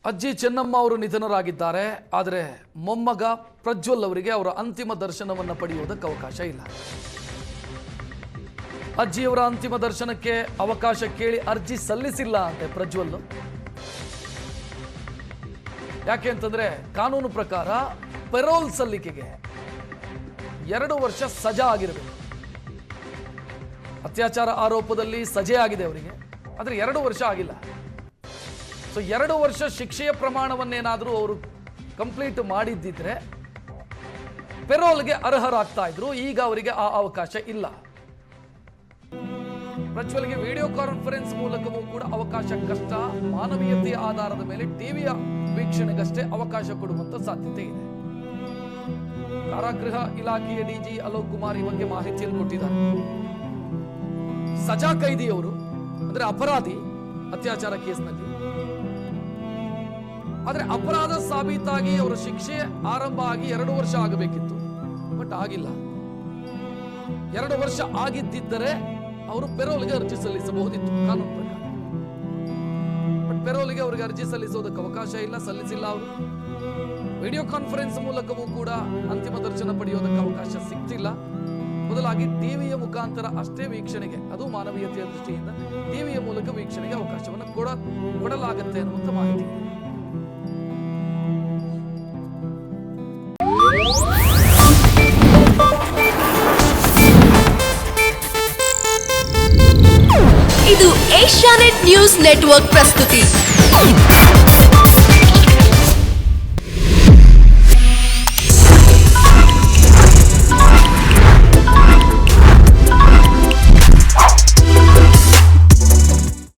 ಅಜ್ಜಿ ಚೆನ್ನಮ್ಮ ಅವರು ನಿಧನರಾಗಿದ್ದಾರೆ. ಆದರೆ ಮೊಮ್ಮಗ ಪ್ರಜ್ವಲ್ ಅವರಿಗೆ ಅವರ ಅಂತಿಮ ದರ್ಶನವನ್ನು ಪಡೆಯುವುದಕ್ಕೆ ಅವಕಾಶ ಇಲ್ಲ. ಅಜ್ಜಿಯವರ ಅಂತಿಮ ದರ್ಶನಕ್ಕೆ ಅವಕಾಶ ಕೇಳಿ ಅರ್ಜಿ ಸಲ್ಲಿಸಿಲ್ಲ ಅಂತೆ ಪ್ರಜ್ವಲ್. ಯಾಕೆ ಅಂತಂದ್ರೆ ಕಾನೂನು ಪ್ರಕಾರ ಪೆರೋಲ್ ಸಲ್ಲಿಕೆಗೆ 2 ವರ್ಷ ಸಜಾ ಆಗಿರಬೇಕು. ಅತ್ಯಾಚಾರ ಆರೋಪದಲ್ಲಿ ಸಜೆ ಆಗಿದೆ ಅವರಿಗೆ, ಆದರೆ 2 ವರ್ಷ ಆಗಿಲ್ಲ. ಸೊ 2 ವರ್ಷ ಶಿಕ್ಷೆಯ ಪ್ರಮಾಣವನ್ನೇನಾದರೂ ಅವರು ಕಂಪ್ಲೀಟ್ ಮಾಡಿದ್ದಿದ್ರೆ ಪೆರೋಲ್ಗೆ ಅರ್ಹರಾಗ್ತಾ ಇದ್ರು. ಈಗ ಅವರಿಗೆ ಆ ಅವಕಾಶ ಇಲ್ಲ. ಪ್ರಜ್ವಲ್ಗೆ ವಿಡಿಯೋ ಕಾನ್ಫರೆನ್ಸ್ ಮೂಲಕವೂ ಕೂಡ ಅವಕಾಶ ಕಷ್ಟ. ಮಾನವೀಯತೆಯ ಆಧಾರದ ಮೇಲೆ ಟಿವಿಯ ವೀಕ್ಷಣೆಗಷ್ಟೇ ಅವಕಾಶ ಕೊಡುವಂತ ಸಾಧ್ಯತೆ ಇದೆ. ಕಾರಾಗೃಹ ಇಲಾಖೆಯ ಡಿಜಿ ಅಲೋಕ್ ಕುಮಾರ್ ಈ ಬಗ್ಗೆ ಮಾಹಿತಿಯನ್ನು ಕೊಟ್ಟಿದ್ದಾರೆ. ಸಜಾ ಕೈದಿಯವರು ಅಂದ್ರೆ ಅಪರಾಧಿ ಅತ್ಯಾಚಾರ ಕೇಸ್ನಲ್ಲಿ, ಆದ್ರೆ ಅಪರಾಧ ಸಾಬೀತಾಗಿ ಅವರ ಶಿಕ್ಷೆ ಆರಂಭ ಆಗಿ 2 ವರ್ಷ ಆಗಬೇಕಿತ್ತು, ಬಟ್ ಆಗಿಲ್ಲ. 2 ವರ್ಷ ಆಗಿದ್ದಿದ್ದರೆ ಅವರು ಪೆರೋಲ್ಗೆ ಅರ್ಜಿ ಸಲ್ಲಿಸಬಹುದಿತ್ತು ಕಾನೂನು ಪ್ರಕಾರ. ಬಟ್ ಪೆರೋಲ್ಗೆ ಅವರಿಗೆ ಅರ್ಜಿ ಸಲ್ಲಿಸೋದಕ್ಕೆ ಅವಕಾಶ ಇಲ್ಲ, ಸಲ್ಲಿಸಿಲ್ಲ. ಅವರು ವಿಡಿಯೋ ಕಾನ್ಫರೆನ್ಸ್ ಮೂಲಕವೂ ಕೂಡ ಅಂತಿಮ ದರ್ಶನ ಪಡೆಯೋದಕ್ಕೆ ಅವಕಾಶ ಸಿಗ್ತಿಲ್ಲ. ಬದಲಾಗಿ ಟಿವಿಯ ಮುಖಾಂತರ ಅಷ್ಟೇ ವೀಕ್ಷಣೆಗೆ, ಅದು ಮಾನವೀಯತೆಯ ದೃಷ್ಟಿಯಿಂದ ಟಿವಿಯ ಮೂಲಕ ವೀಕ್ಷಣೆಗೆ ಅವಕಾಶವನ್ನು ಕೊಡಲಾಗುತ್ತೆ ಅನ್ನುವಂಥ ಮಾಹಿತಿ. ಇದು ಏಷ್ಯಾನೆಟ್ ನ್ಯೂಸ್ ನೆಟ್ವರ್ಕ್ ಪ್ರಸ್ತುತಿ.